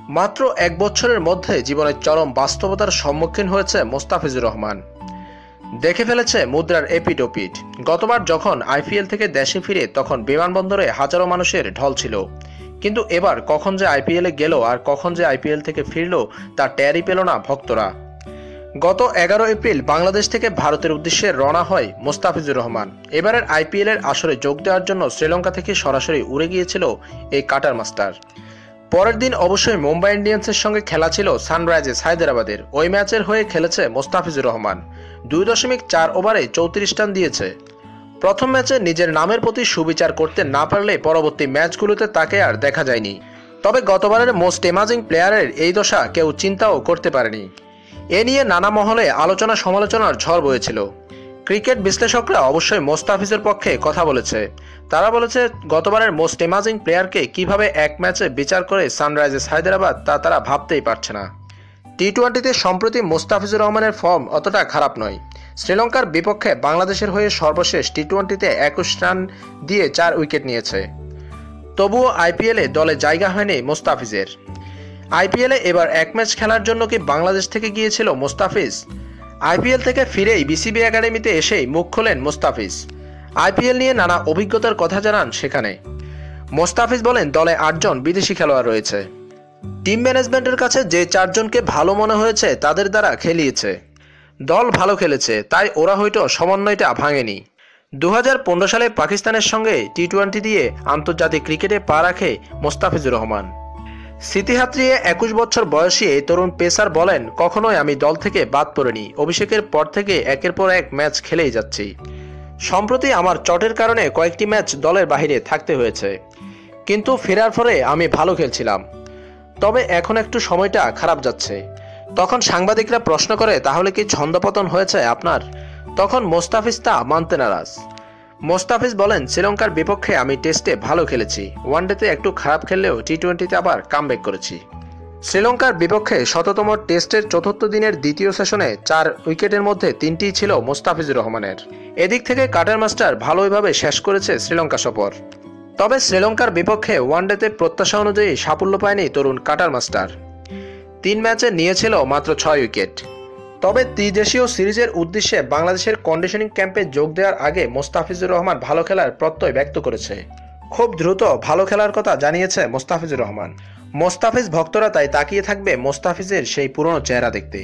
মাত্র এক বছরের মধ্যে জীবনের চরম বাস্তবতার সম্মুখীন হয়েছে মোস্তাফিজুর রহমান। দেখে ফেলেছে মুদ্রার এপিঠ ওপিঠ। গতবার যখন আইপিএল থেকে দেশে ফিরে তখন বিমানবন্দরে হাজারো মানুষের ঢল ছিল, কিন্তু এবার কখন যে আইপিএলে গেল আর কখন যে আইপিএল থেকে ফিরল তা টেরই পেল না ভক্তরা। গত 11 এপ্রিল বাংলাদেশ থেকে ভারতের উদ্দেশ্যে রওনা হয় মোস্তাফিজুর রহমান। এবারের আইপিএলের আসরে যোগ দেওয়ার জন্য শ্রীলঙ্কা থেকে সরাসরি উড়ে গিয়েছিল এই কাটার মাস্টার। পরের দিন অবশ্যই মুম্বাই ইন্ডিয়ান্সের সঙ্গে খেলা ছিল সানরাইজার্স হায়দ্রাবাদের। ওই ম্যাচের হয়ে খেলেছে মোস্তাফিজুর রহমান। 2.4 ওভারে 34 রান দিয়েছে। প্রথম ম্যাচে নিজের নামের প্রতি সুবিচার করতে না পারলে পরবর্তী ম্যাচগুলোতে তাকে আর দেখা যায়নি। তবে গতবারের মোস্ট এমাজিং প্লেয়ারের এই দশা কেউ চিন্তাও করতে পারেনি। এ নিয়ে নানা মহলে আলোচনা সমালোচনার ঝড় বয়েছিল। ক্রিকেট বিশ্লেষকরা অবশ্যই মোস্তাফিজের পক্ষে কথা বলেছে। তারা বলেছে গতবারের মোস্ট এমাজিং প্লেয়ারকে কিভাবে এক ম্যাচে বিচার করে সানরাইজার্স হায়দ্রাবাদ তা তারা ভাবতেই পারছে না। টি-20তে সম্প্রতি মোস্তাফিজুর রহমানের ফর্ম অতটা খারাপ নয়। শ্রীলঙ্কার বিপক্ষে বাংলাদেশের হয়ে সর্বশেষ টি-20তে 21 রান দিয়ে 4 উইকেট নিয়েছে। তবুও আইপিএলে দলে জায়গা হয়নি মোস্তাফিজের। আইপিএলে এবার এক ম্যাচ খেলার জন্য কি বাংলাদেশ থেকে গিয়েছিল মোস্তাফিজ? আইপিএল থেকে ফিরেই বিসিবি একাডেমিতে এসেই মুখ খোলেন মোস্তাফিজ। আইপিএল নিয়ে নানা অভিজ্ঞতার কথা জানান সেখানে। মোস্তাফিজ বলেন, দলে 8 জন বিদেশি খেলোয়াড় রয়েছে। টিম ম্যানেজমেন্টের কাছে যে 4 জনকে ভালো মনে হয়েছে তাদের দ্বারা খেলিয়েছে। দল ভালো খেলেছে, তাই ওরা হয়তো সমন্বয়টা ভাঙেনি। 2015 সালে পাকিস্তানের সঙ্গে টি-20 দিয়ে আন্তর্জাতিক ক্রিকেটে পা রাখে মোস্তাফিজুর রহমান। স্মৃতি হাতড়িয়ে 21 বছর বয়সী এই তরুণ পেসার বলেন, কখনোই আমি দল থেকে বাদ পড়িনি। অভিষেকের পর থেকে একের পর এক ম্যাচ খেলেই যাচ্ছি। সম্প্রতি আমার চোটের কারণে কয়েকটি ম্যাচ দলের বাইরে থাকতে হয়েছে, কিন্তু ফেরার পরে আমি ভালো খেলছিলাম। তবে এখন একটু সময়টা খারাপ যাচ্ছে। তখন সাংবাদিকরা প্রশ্ন করে, তাহলে কি ছন্দপতন হয়েছে আপনার? তখন মোস্তাফিজ তা মানতে নারাজ। মোস্তাফিজ বলেন, শ্রীলঙ্কার বিপক্ষে আমি টেস্টে ভালো খেলেছি। ওয়ানডেতে একটু খারাপ খেললেও টি-20তে আবার কামব্যাক করেছি। শ্রীলঙ্কার বিপক্ষে ১৭তম টেস্টের চতুর্থ দিনের দ্বিতীয় সেশনে 4 উইকেটের মধ্যে 3টিই ছিল মোস্তাফিজুর রহমানের। এদিক থেকে কাটার মাস্টার ভালোইভাবে শেষ করেছে শ্রীলঙ্কা সফর। তবে শ্রীলঙ্কার বিপক্ষে ওয়ানডেতে প্রত্যাশা অনুযায়ী সাফল্য পায়নি তরুণ কাটার মাস্টার। 3 ম্যাচে নিয়েছিল মাত্র 6 উইকেট। তবে ত্রিদেশীয় সিরিজের উদ্দেশ্যে বাংলাদেশের কন্ডিশনিং ক্যাম্পে যোগ দেওয়ার আগে মোস্তাফিজুর রহমান ভালো খেলার প্রত্যয় ব্যক্ত করেছে। খুব দ্রুত ভালো খেলার কথা জানিয়েছে মোস্তাফিজুর রহমান। মোস্তাফিজ ভক্তরা তাই তাকিয়ে থাকবে মোস্তাফিজের সেই পুরনো চেহারা দেখতে।